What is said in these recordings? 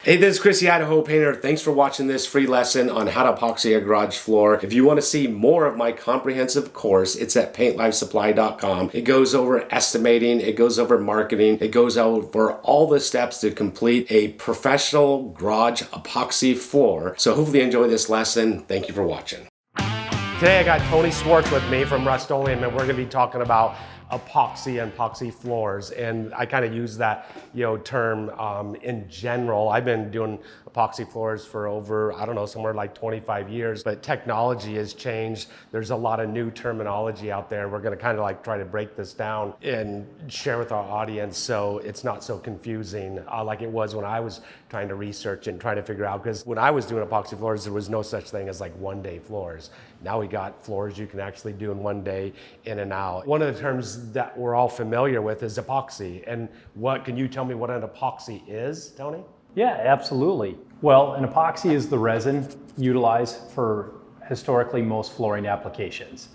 Hey, this is Chris, the Idaho Painter. Thanks for watching this free lesson on how to epoxy a garage floor. If you want to see more of my comprehensive course, it's at paintlifesupply.com. It goes over estimating, it goes over marketing, it goes over all the steps to complete a professional garage epoxy floor. So hopefully you enjoy this lesson. Thank you for watching. Today I got Tony Swartz with me from Rust-Oleum, and we're going to be talking about epoxy and epoxy floors. And I kind of use that term in general. I've been doing epoxy floors for over, I don't know, somewhere like 25 years, but technology has changed. There's a lot of new terminology out there. We're going to kind of like try to break this down and share with our audience so it's not so confusing like it was when I was trying to research and trying to figure out, because when I was doing epoxy floors, there was no such thing as like one-day floors. Now we got floors you can actually do in one day, in and out. One of the terms that we're all familiar with is epoxy. And can you tell me what an epoxy is, Tony? Yeah, absolutely. Well, an epoxy is the resin utilized for historically most flooring applications.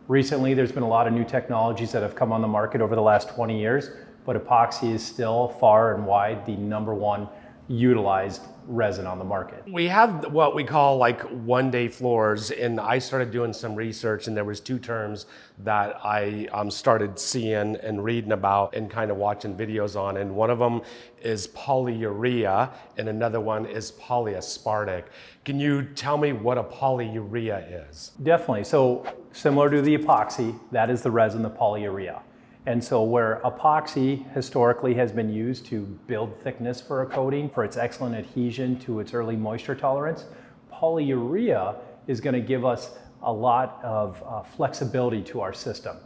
Recently, there's been a lot of new technologies that have come on the market over the last 20 years, but epoxy is still far and wide the #1 utilized resin on the market. We have what we call like one-day floors, and I started doing some research, and there was two terms that I started seeing and reading about and kind of watching videos on, and one of them is polyurea and another one is polyaspartic. Can you tell me what a polyurea is? Definitely. So similar to the epoxy, that is the resin, the polyurea. And so where epoxy historically has been used to build thickness for a coating, for its excellent adhesion to its early moisture tolerance, polyurea is going to give us a lot of flexibility to our system,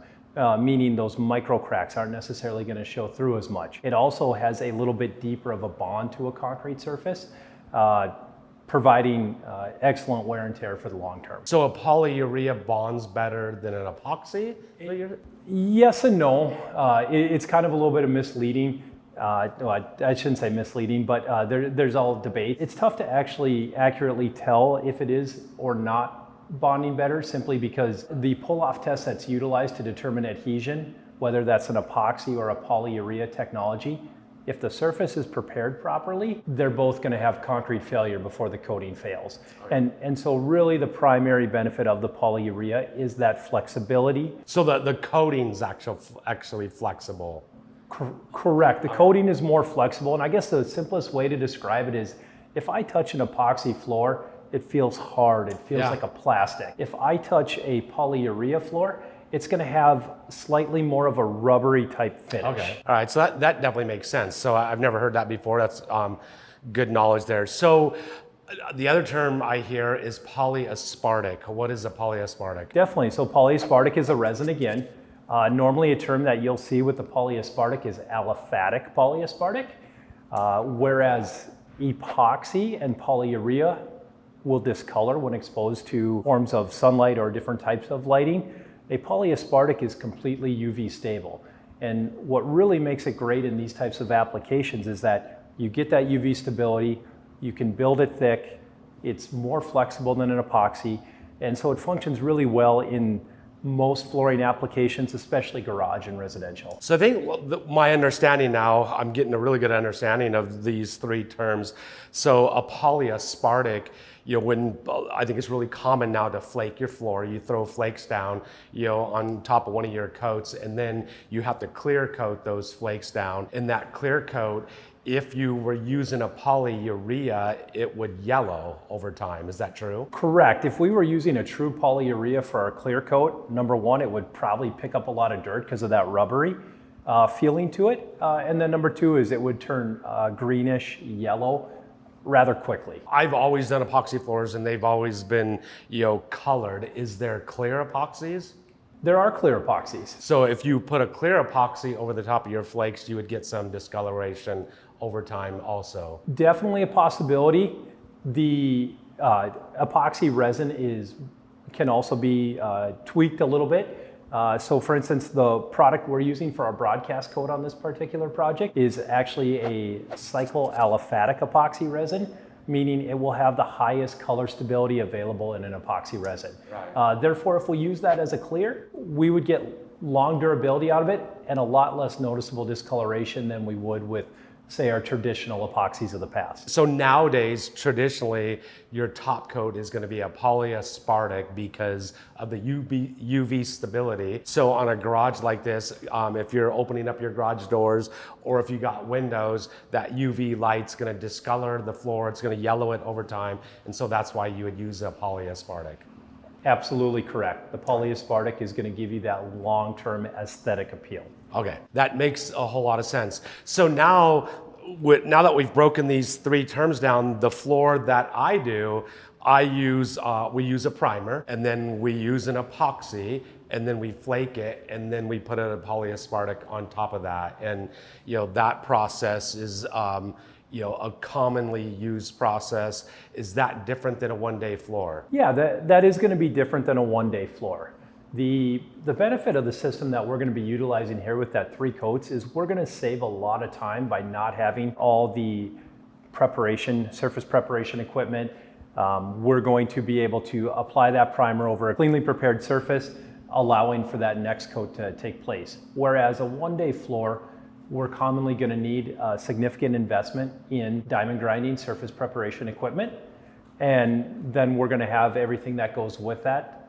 meaning those micro cracks aren't necessarily going to show through as much. It also has a little bit deeper of a bond to a concrete surface, providing excellent wear and tear for the long term. So a polyurea bonds better than an epoxy? Yes and no. It's kind of a little bit of misleading. Well, I shouldn't say misleading, but there's all debate. It's tough to actually accurately tell if it is or not bonding better, simply because the pull-off test that's utilized to determine adhesion, whether that's an epoxy or a polyurea technology, if the surface is prepared properly, they're both going to have concrete failure before the coating fails. And so really the primary benefit of the polyurea is that flexibility. So the coating's actually flexible. Correct. The coating is more flexible. And I guess the simplest way to describe it is, if I touch an epoxy floor, it feels hard. It feels like a plastic. If I touch a polyurea floor, it's going to have slightly more of a rubbery type finish. Okay. All right. So that definitely makes sense. So I've never heard that before. That's good knowledge there. So the other term I hear is polyaspartic. What is a polyaspartic? Definitely. So polyaspartic is a resin again. Normally a term that you'll see with the polyaspartic is aliphatic polyaspartic, whereas epoxy and polyurea will discolor when exposed to forms of sunlight or different types of lighting. A polyaspartic is completely UV stable. And what really makes it great in these types of applications is that you get that UV stability, you can build it thick, it's more flexible than an epoxy, and so it functions really well in most flooring applications, especially garage and residential. So I think my understanding now, I'm getting a really good understanding of these three terms. So a polyaspartic, when I think it's really common now to flake your floor. You throw flakes down, on top of one of your coats, and then you have to clear coat those flakes down. And that clear coat, if you were using a polyurea, it would yellow over time. Is that true? Correct. If we were using a true polyurea for our clear coat, #1, it would probably pick up a lot of dirt because of that rubbery feeling to it. And then #2 is it would turn greenish yellow rather quickly. I've always done epoxy floors, and they've always been, colored. Is there clear epoxies? There are clear epoxies. So if you put a clear epoxy over the top of your flakes, you would get some discoloration over time also. Definitely a possibility. The epoxy resin can also be tweaked a little bit. So for instance, the product we're using for our broadcast coat on this particular project is actually a cycloaliphatic epoxy resin, meaning it will have the highest color stability available in an epoxy resin. Right. Therefore, if we use that as a clear, we would get long durability out of it and a lot less noticeable discoloration than we would with say, our traditional epoxies of the past. So nowadays, traditionally, your top coat is going to be a polyaspartic because of the UV stability. So on a garage like this, if you're opening up your garage doors or if you got windows, that UV light's going to discolor the floor. It's going to yellow it over time. And so that's why you would use a polyaspartic. Absolutely correct. The polyaspartic is going to give you that long-term aesthetic appeal. Okay, that makes a whole lot of sense. So now that we've broken these three terms down, the floor that I do, we use a primer, and then we use an epoxy, and then we flake it, and then we put a polyaspartic on top of that. And that process is a commonly used process. Is that different than a one-day floor? Yeah, that is going to be different than a one-day floor. The benefit of the system that we're going to be utilizing here with that 3 coats is we're going to save a lot of time by not having all the surface preparation equipment. We're going to be able to apply that primer over a cleanly prepared surface, allowing for that next coat to take place. Whereas a one-day floor, we're commonly going to need a significant investment in diamond grinding surface preparation equipment. And then we're going to have everything that goes with that.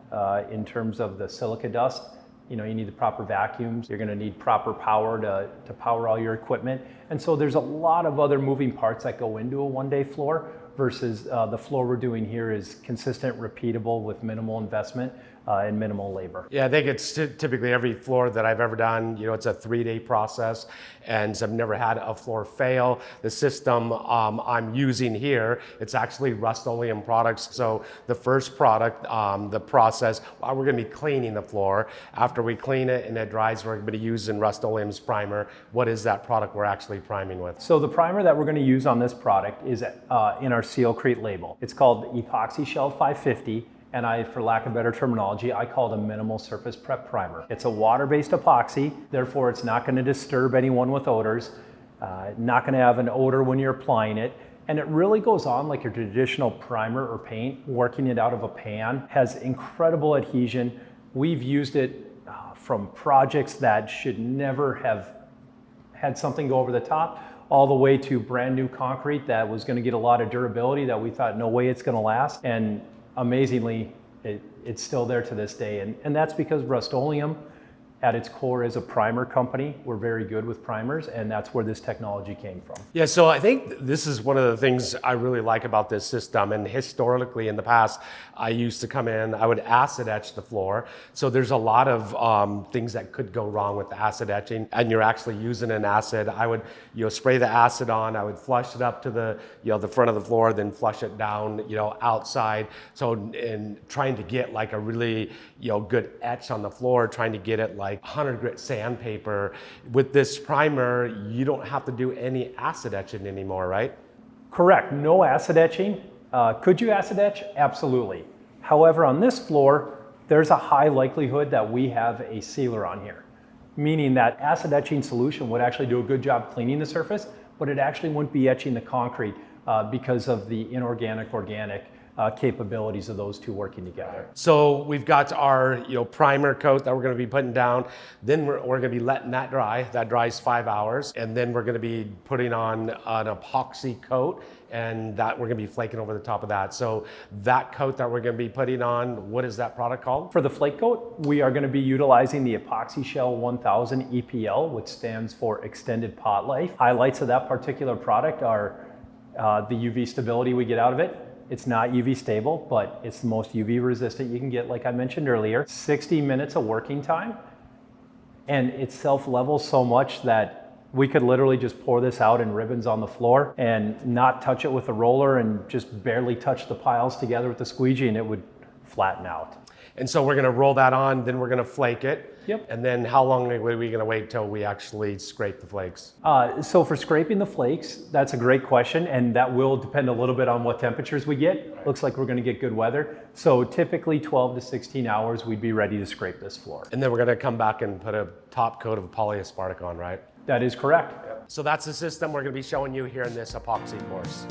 In terms of the silica dust, you need the proper vacuums. You're going to need proper power to power all your equipment. And so there's a lot of other moving parts that go into a one-day floor versus the floor we're doing here is consistent, repeatable with minimal investment and minimal labor. Yeah, I think it's typically every floor that I've ever done, it's a 3-day process, and I've never had a floor fail. The system I'm using here, it's actually Rust-Oleum products. So the first product, the process, we're going to be cleaning the floor. After we clean it and it dries, we're going to be using Rust-Oleum's primer. What is that product we're actually priming with? So the primer that we're going to use on this product is in our Sealcrete label. It's called Epoxy Shell 550. And for lack of better terminology, I call it a minimal surface prep primer. It's a water-based epoxy, therefore it's not going to disturb anyone with odors, not going to have an odor when you're applying it, and it really goes on like your traditional primer or paint, working it out of a pan, has incredible adhesion. We've used it from projects that should never have had something go over the top, all the way to brand new concrete that was going to get a lot of durability that we thought no way it's going to last. And amazingly, it's still there to this day. And that's because Rust-Oleum at its core is a primer company. We're very good with primers, and that's where this technology came from. Yeah, so I think this is one of the things I really like about this system. And historically in the past, I used to come in, I would acid etch the floor. So there's a lot of things that could go wrong with the acid etching, and you're actually using an acid. I would spray the acid on, I would flush it up to the the front of the floor, then flush it down outside. So in trying to get like a really good etch on the floor, trying to get it like 100 grit sandpaper. With this primer, you don't have to do any acid etching anymore, right? Correct, no acid etching. Could you acid etch? Absolutely. However, on this floor, there's a high likelihood that we have a sealer on here, meaning that acid etching solution would actually do a good job cleaning the surface, but it actually wouldn't be etching the concrete because of the inorganic-organic capabilities of those two working together. So we've got our primer coat that we're going to be putting down. Then we're going to be letting that dry. That dries 5 hours, and then we're going to be putting on an epoxy coat, and that we're going to be flaking over the top of that. So that coat that we're going to be putting on, what is that product called? For the flake coat, we are going to be utilizing the Epoxy Shell 1000 EPL, which stands for Extended Pot Life. Highlights of that particular product are the UV stability we get out of it. It's not UV stable, but it's the most UV resistant you can get, like I mentioned earlier. 60 minutes of working time, and it self-levels so much that we could literally just pour this out in ribbons on the floor and not touch it with a roller and just barely touch the piles together with the squeegee, and it would flatten out. And so we're going to roll that on, then we're going to flake it. Yep. And then how long are we going to wait till we actually scrape the flakes? So for scraping the flakes, that's a great question, and that will depend a little bit on what temperatures we get. Right. Looks like we're going to get good weather. So typically 12 to 16 hours, we'd be ready to scrape this floor. And then we're going to come back and put a top coat of polyaspartic on, right? That is correct. Yep. So that's the system we're going to be showing you here in this epoxy course.